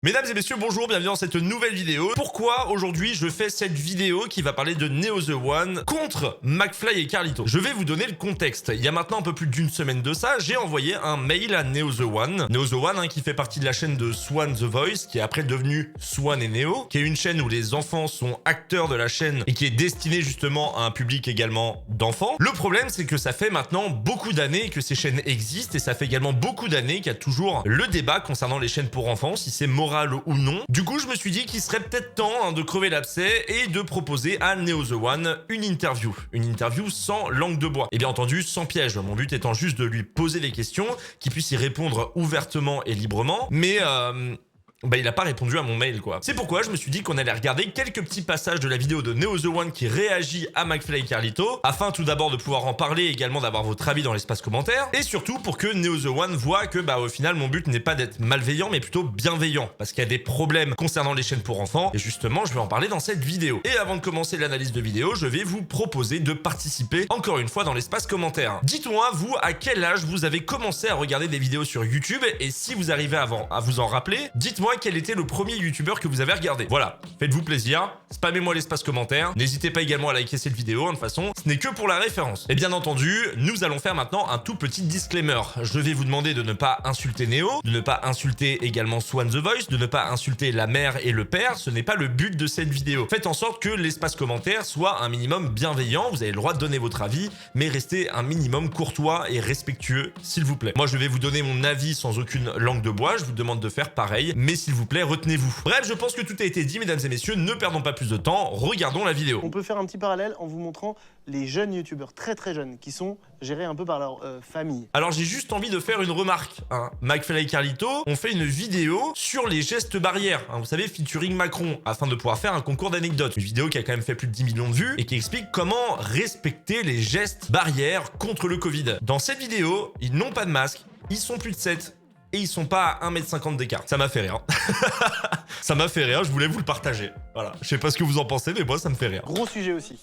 Mesdames et messieurs, bonjour, bienvenue dans cette nouvelle vidéo. Pourquoi aujourd'hui je fais cette vidéo qui va parler de Neo the One contre McFly et Carlito? Je vais vous donner le contexte. Il y a maintenant un peu plus d'une semaine de ça, j'ai envoyé un mail à Neo the One. Neo the One qui fait partie de la chaîne de Swan The Voice, qui est après devenue Swan et Neo, qui est une chaîne où les enfants sont acteurs de la chaîne et qui est destinée justement à un public également d'enfants. Le problème, c'est que ça fait maintenant beaucoup d'années que ces chaînes existent et ça fait également beaucoup d'années qu'il y a toujours le débat concernant les chaînes pour enfants, si c'est moral ou non. Du coup, je me suis dit qu'il serait peut-être temps de crever l'abcès et de proposer à Neo the One une interview. Une interview sans langue de bois. Et bien entendu, sans piège. Mon but étant juste de lui poser des questions, qu'il puisse y répondre ouvertement et librement. Mais il a pas répondu à mon mail, quoi. C'est pourquoi je me suis dit qu'on allait regarder quelques petits passages de la vidéo de Neo the One qui réagit à McFly et Carlito, afin tout d'abord de pouvoir en parler, également d'avoir votre avis dans l'espace commentaire, et surtout pour que Neo the One voit que, au final, mon but n'est pas d'être malveillant, mais plutôt bienveillant, parce qu'il y a des problèmes concernant les chaînes pour enfants, et justement, je vais en parler dans cette vidéo. Et avant de commencer l'analyse de vidéo, je vais vous proposer de participer, encore une fois, dans l'espace commentaire. Dites-moi, vous, à quel âge vous avez commencé à regarder des vidéos sur YouTube, et si vous arrivez à vous en rappeler, dites-moi quel était le premier youtubeur que vous avez regardé. Voilà, faites-vous plaisir, spammez-moi l'espace commentaire, n'hésitez pas également à liker cette vidéo, de toute façon, ce n'est que pour la référence. Et bien entendu, nous allons faire maintenant un tout petit disclaimer. Je vais vous demander de ne pas insulter Neo, de ne pas insulter également Swan The Voice, de ne pas insulter la mère et le père, ce n'est pas le but de cette vidéo. Faites en sorte que l'espace commentaire soit un minimum bienveillant, vous avez le droit de donner votre avis, mais restez un minimum courtois et respectueux, s'il vous plaît. Moi, je vais vous donner mon avis sans aucune langue de bois, je vous demande de faire pareil, mais s'il vous plaît, retenez-vous. Bref, je pense que tout a été dit, mesdames et messieurs, ne perdons pas plus de temps, regardons la vidéo. On peut faire un petit parallèle en vous montrant les jeunes youtubeurs très jeunes qui sont gérés un peu par leur famille. Alors j'ai juste envie de faire une remarque. McFly et Carlito ont fait une vidéo sur les gestes barrières, vous savez, featuring Macron, afin de pouvoir faire un concours d'anecdotes. Une vidéo qui a quand même fait plus de 10 millions de vues et qui explique comment respecter les gestes barrières contre le Covid. Dans cette vidéo, ils n'ont pas de masque, ils sont plus de 7. Et ils sont pas à 1m50 d'écart. Ça m'a fait rire. Ça m'a fait rire, je voulais vous le partager. Voilà, je sais pas ce que vous en pensez, mais moi ça me fait rire. Gros sujet aussi.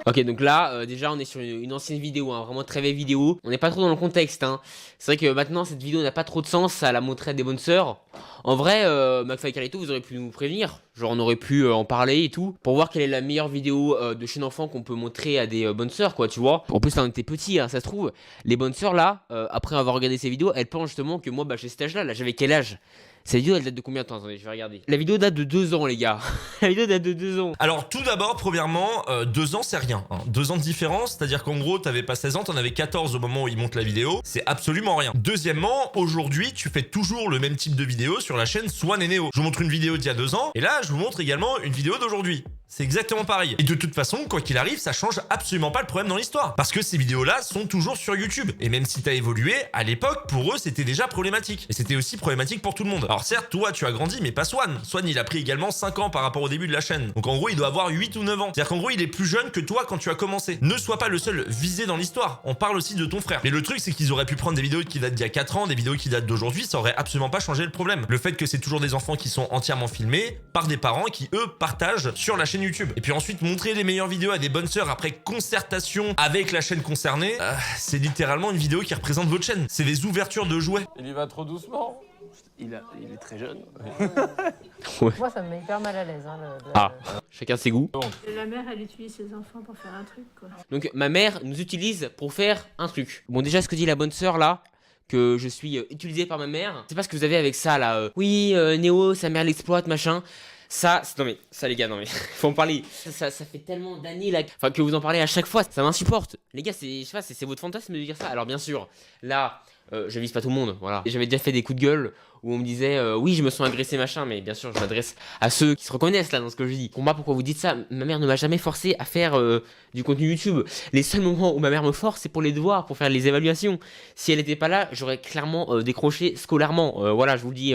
Ok, donc là, déjà, on est sur une ancienne vidéo, vraiment très vieille vidéo. On n'est pas trop dans le contexte, C'est vrai que maintenant, cette vidéo n'a pas trop de sens, ça la montrait des bonnes sœurs. En vrai, McFly et Carlito, vous auriez pu nous prévenir. Genre, on aurait pu en parler et tout, pour voir quelle est la meilleure vidéo de chaîne enfant qu'on peut montrer à des bonnes sœurs, quoi, tu vois. En plus, là, on était petits, ça se trouve. Les bonnes sœurs, là, après avoir regardé ces vidéos, elles pensent justement que moi, j'ai cet âge-là, j'avais quel âge? Cette vidéo, elle date de combien de temps? Attendez, je vais regarder. La vidéo date de 2 ans, les gars. La vidéo date de 2 ans. Alors, tout d'abord, premièrement, 2 ans, c'est rien. 2 ans de différence, c'est-à-dire qu'en gros, t'avais pas 16 ans, t'en avais 14 au moment où ils montent la vidéo. C'est absolument rien. Deuxièmement, aujourd'hui, tu fais toujours le même type de vidéo sur la chaîne Swan et Neo. Je vous montre une vidéo d'il y a 2 ans, et là, je vous montre également une vidéo d'aujourd'hui. C'est exactement pareil. Et de toute façon, quoi qu'il arrive, ça change absolument pas le problème dans l'histoire. Parce que ces vidéos-là sont toujours sur YouTube. Et même si t'as évolué, à l'époque, pour eux, c'était déjà problématique. Et c'était aussi problématique pour tout le monde. Alors certes, toi, tu as grandi, mais pas Swan. Swan, il a pris également 5 ans par rapport au début de la chaîne. Donc en gros, il doit avoir 8 ou 9 ans. C'est-à-dire qu'en gros, il est plus jeune que toi quand tu as commencé. Ne sois pas le seul visé dans l'histoire. On parle aussi de ton frère. Mais le truc, c'est qu'ils auraient pu prendre des vidéos qui datent d'il y a 4 ans, des vidéos qui datent d'aujourd'hui, ça aurait absolument pas changé le problème. Le fait que c'est toujours des enfants qui sont entièrement filmés par des parents qui, eux, partagent sur la chaîne YouTube. Et puis ensuite, montrer les meilleures vidéos à des bonnes sœurs après concertation avec la chaîne concernée, c'est littéralement une vidéo qui représente votre chaîne. C'est des ouvertures de jouets. Il y va trop doucement. Il est très jeune. Ouais. Moi, ça me met hyper mal à l'aise. Chacun ses goûts. La mère, elle utilise ses enfants pour faire un truc, quoi. Donc, ma mère nous utilise pour faire un truc. Bon, déjà, ce que dit la bonne sœur, là, que je suis utilisé par ma mère, c'est pas ce que vous avez avec ça, là. Oui, Néo, sa mère l'exploite, machin. Ça, non mais, ça les gars, non mais, faut en parler. Ça fait tellement d'années là, enfin que vous en parlez à chaque fois, ça m'insupporte. Les gars, je sais pas, c'est votre fantasme de dire ça. Alors bien sûr, là, je vise pas tout le monde, voilà. J'avais déjà fait des coups de gueule où on me disait, oui, je me sens agressé, machin, mais bien sûr, je m'adresse à ceux qui se reconnaissent là dans ce que je dis. Pour moi, pourquoi vous dites ça? Ma mère ne m'a jamais forcé à faire du contenu YouTube. Les seuls moments où ma mère me force, c'est pour les devoirs, pour faire les évaluations. Si elle était pas là, j'aurais clairement décroché scolairement. Voilà, je vous le dis.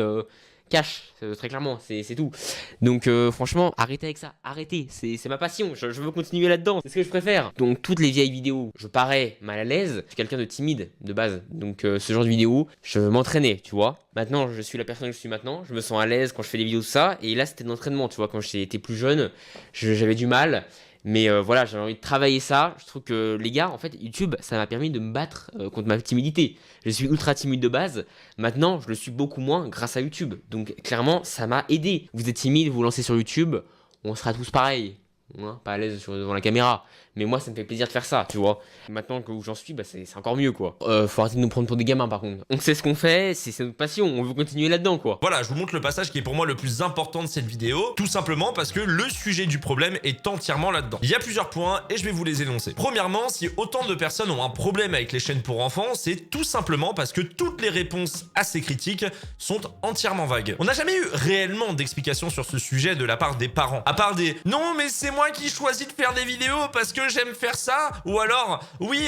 Cash, très clairement, c'est tout. Donc franchement, arrêtez avec ça, arrêtez, c'est ma passion, je veux continuer là-dedans, c'est ce que je préfère. Donc toutes les vieilles vidéos, je parais mal à l'aise, je suis quelqu'un de timide de base, donc ce genre de vidéo, je m'entraînais, tu vois. Maintenant, je suis la personne que je suis maintenant, je me sens à l'aise quand je fais des vidéos de ça, et là c'était de l'entraînement, tu vois, quand j'étais plus jeune, j'avais du mal. Mais voilà, j'avais envie de travailler ça. Je trouve que les gars, en fait, YouTube, ça m'a permis de me battre contre ma timidité. Je suis ultra timide de base. Maintenant, je le suis beaucoup moins grâce à YouTube. Donc clairement, ça m'a aidé. Vous êtes timide, vous vous lancez sur YouTube, on sera tous pareils. Hein, pas à l'aise devant la caméra, mais moi ça me fait plaisir de faire ça, tu vois. Maintenant que où j'en suis, bah c'est encore mieux quoi. Faut arrêter de nous prendre pour des gamins par contre. On sait ce qu'on fait, c'est notre passion, on veut continuer là-dedans quoi. Voilà, je vous montre le passage qui est pour moi le plus important de cette vidéo, tout simplement parce que le sujet du problème est entièrement là-dedans. Il y a plusieurs points et je vais vous les énoncer. Premièrement, si autant de personnes ont un problème avec les chaînes pour enfants, c'est tout simplement parce que toutes les réponses à ces critiques sont entièrement vagues. On n'a jamais eu réellement d'explication sur ce sujet de la part des parents, à part des « Non mais c'est moi qui choisis de faire des vidéos parce que j'aime faire ça » ou alors « Oui,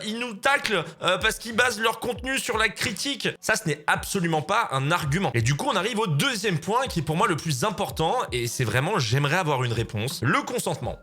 ils nous taclent parce qu'ils basent leur contenu sur la critique ». Ça, ce n'est absolument pas un argument. Et du coup, on arrive au deuxième point qui est pour moi le plus important et c'est vraiment, j'aimerais avoir une réponse, le consentement.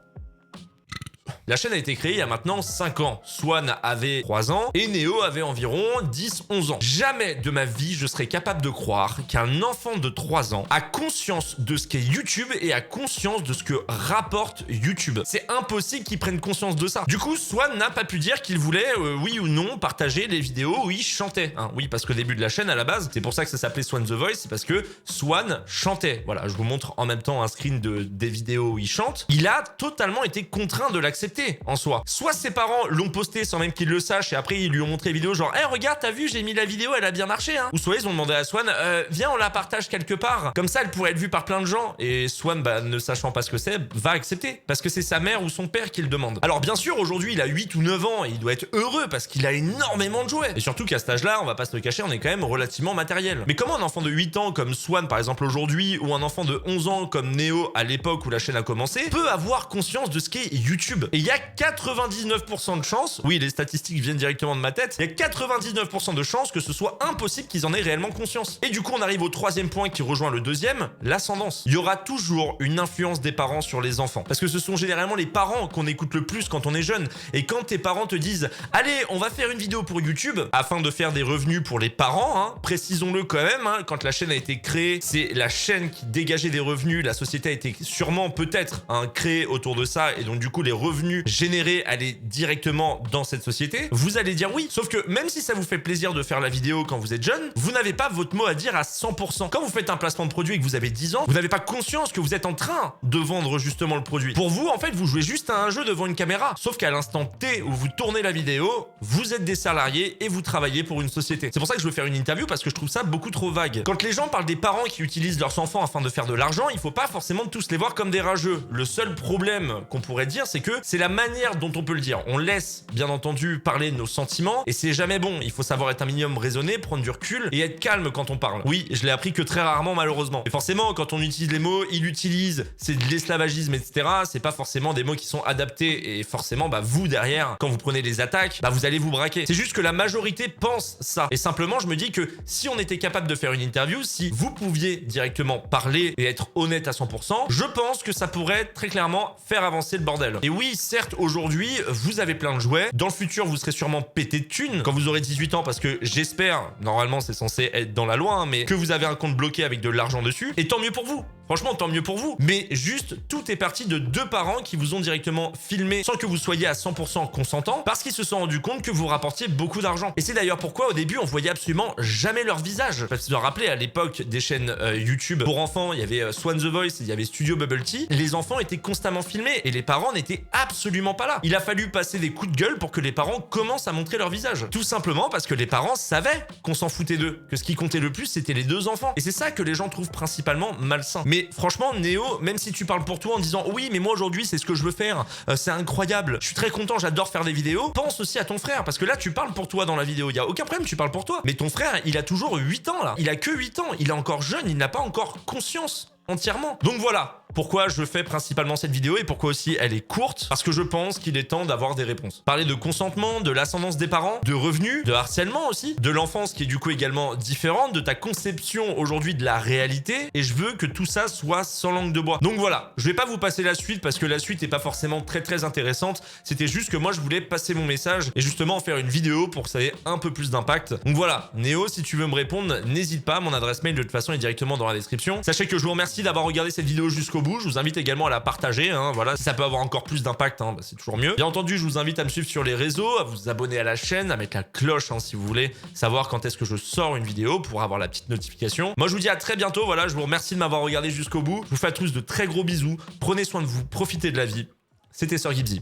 La chaîne a été créée il y a maintenant 5 ans. Swan avait 3 ans et Neo avait environ 10-11 ans. Jamais de ma vie je serais capable de croire qu'un enfant de 3 ans a conscience de ce qu'est YouTube et a conscience de ce que rapporte YouTube. C'est impossible qu'il prenne conscience de ça. Du coup, Swan n'a pas pu dire qu'il voulait, oui ou non, partager les vidéos où il chantait. Hein, oui, parce qu'au début de la chaîne, à la base, c'est pour ça que ça s'appelait Swan The Voice, c'est parce que Swan chantait. Voilà, je vous montre en même temps un screen des vidéos où il chante. Il a totalement été contraint de l'accepter en soi. Soit ses parents l'ont posté sans même qu'il le sache et après ils lui ont montré la vidéo genre « Hey regarde, t'as vu, j'ai mis la vidéo, elle a bien marché hein !» Ou soit ils ont demandé à Swan « Viens, on la partage quelque part. Comme ça, elle pourrait être vue par plein de gens. » Et Swan, bah, ne sachant pas ce que c'est, va accepter. Parce que c'est sa mère ou son père qui le demande. Alors bien sûr, aujourd'hui, il a 8 ou 9 ans et il doit être heureux parce qu'il a énormément de jouets. Et surtout qu'à cet âge-là, on va pas se le cacher, on est quand même relativement matériel. Mais comment un enfant de 8 ans comme Swan, par exemple, aujourd'hui, ou un enfant de 11 ans comme Neo à l'époque où la chaîne a commencé, peut avoir conscience de ce qu'est YouTube? Et il y a 99% de chances, oui les statistiques viennent directement de ma tête, il y a 99% de chances que ce soit impossible qu'ils en aient réellement conscience. Et du coup on arrive au troisième point qui rejoint le deuxième, l'ascendance. Il y aura toujours une influence des parents sur les enfants. Parce que ce sont généralement les parents qu'on écoute le plus quand on est jeune. Et quand tes parents te disent « Allez, on va faire une vidéo pour YouTube » afin de faire des revenus pour les parents, hein, précisons-le quand même, hein, quand la chaîne a été créée, c'est la chaîne qui dégageait des revenus, la société a été sûrement peut-être créée autour de ça et donc du coup les revenus générés aller directement dans cette société, vous allez dire oui. Sauf que même si ça vous fait plaisir de faire la vidéo quand vous êtes jeune, vous n'avez pas votre mot à dire à 100%. Quand vous faites un placement de produit et que vous avez 10 ans, vous n'avez pas conscience que vous êtes en train de vendre justement le produit. Pour vous, en fait, vous jouez juste à un jeu devant une caméra. Sauf qu'à l'instant T où vous tournez la vidéo, vous êtes des salariés et vous travaillez pour une société. C'est pour ça que je veux faire une interview parce que je trouve ça beaucoup trop vague. Quand les gens parlent des parents qui utilisent leurs enfants afin de faire de l'argent, il faut pas forcément tous les voir comme des rageux. Le seul problème qu'on pourrait dire, c'est que c'est la manière dont on peut le dire. On laisse bien entendu parler de nos sentiments et c'est jamais bon. Il faut savoir être un minimum raisonné, prendre du recul et être calme quand on parle. Oui, je l'ai appris que très rarement malheureusement. Et forcément, quand on utilise les mots, il utilise, c'est de l'esclavagisme, etc. C'est pas forcément des mots qui sont adaptés et forcément, bah vous derrière, quand vous prenez les attaques, bah vous allez vous braquer. C'est juste que la majorité pense ça. Et simplement, je me dis que si on était capable de faire une interview, si vous pouviez directement parler et être honnête à 100%, je pense que ça pourrait très clairement faire avancer le bordel. Et oui, certes, aujourd'hui, vous avez plein de jouets. Dans le futur, vous serez sûrement pété de thunes quand vous aurez 18 ans parce que j'espère, normalement c'est censé être dans la loi, hein, mais que vous avez un compte bloqué avec de l'argent dessus. Et tant mieux pour vous. Franchement, tant mieux pour vous. Mais juste, tout est parti de 2 parents qui vous ont directement filmé sans que vous soyez à 100% consentant parce qu'ils se sont rendus compte que vous rapportiez beaucoup d'argent. Et c'est d'ailleurs pourquoi au début, on voyait absolument jamais leur visage. Parce que vous vous rappelez, à l'époque des chaînes YouTube pour enfants, il y avait Swan The Voice, il y avait Studio Bubble Tea. Les enfants étaient constamment filmés et les parents n'étaient absolument pas là. Il a fallu passer des coups de gueule pour que les parents commencent à montrer leur visage. Tout simplement parce que les parents savaient qu'on s'en foutait d'eux. Que ce qui comptait le plus, c'était les 2 enfants. Et c'est ça que les gens trouvent principalement malsain. Mais franchement, Neo, même si tu parles pour toi en disant oui, mais moi aujourd'hui c'est ce que je veux faire, c'est incroyable, je suis très content, j'adore faire des vidéos, pense aussi à ton frère parce que là tu parles pour toi dans la vidéo, il y a aucun problème, tu parles pour toi. Mais ton frère, il a toujours 8 ans là, il a que 8 ans, il est encore jeune, il n'a pas encore conscience entièrement. Donc voilà. Pourquoi je fais principalement cette vidéo et pourquoi aussi elle est courte? Parce que je pense qu'il est temps d'avoir des réponses. Parler de consentement, de l'ascendance des parents, de revenus, de harcèlement aussi, de l'enfance qui est du coup également différente, de ta conception aujourd'hui de la réalité et je veux que tout ça soit sans langue de bois. Donc voilà, je vais pas vous passer la suite parce que la suite est pas forcément très intéressante. C'était juste que moi je voulais passer mon message et justement faire une vidéo pour que ça ait un peu plus d'impact. Donc voilà, Neo, si tu veux me répondre, n'hésite pas, mon adresse mail de toute façon est directement dans la description. Sachez que je vous remercie d'avoir regardé cette vidéo jusqu'au jusqu'au bout. Je vous invite également à la partager, hein, voilà, si ça peut avoir encore plus d'impact, hein, bah, c'est toujours mieux. Bien entendu, je vous invite à me suivre sur les réseaux, à vous abonner à la chaîne, à mettre la cloche, hein, si vous voulez savoir quand est-ce que je sors une vidéo pour avoir la petite notification. Moi, je vous dis à très bientôt, voilà, je vous remercie de m'avoir regardé jusqu'au bout. Je vous fais à tous de très gros bisous, prenez soin de vous, profitez de la vie. C'était Sir Gibbsy.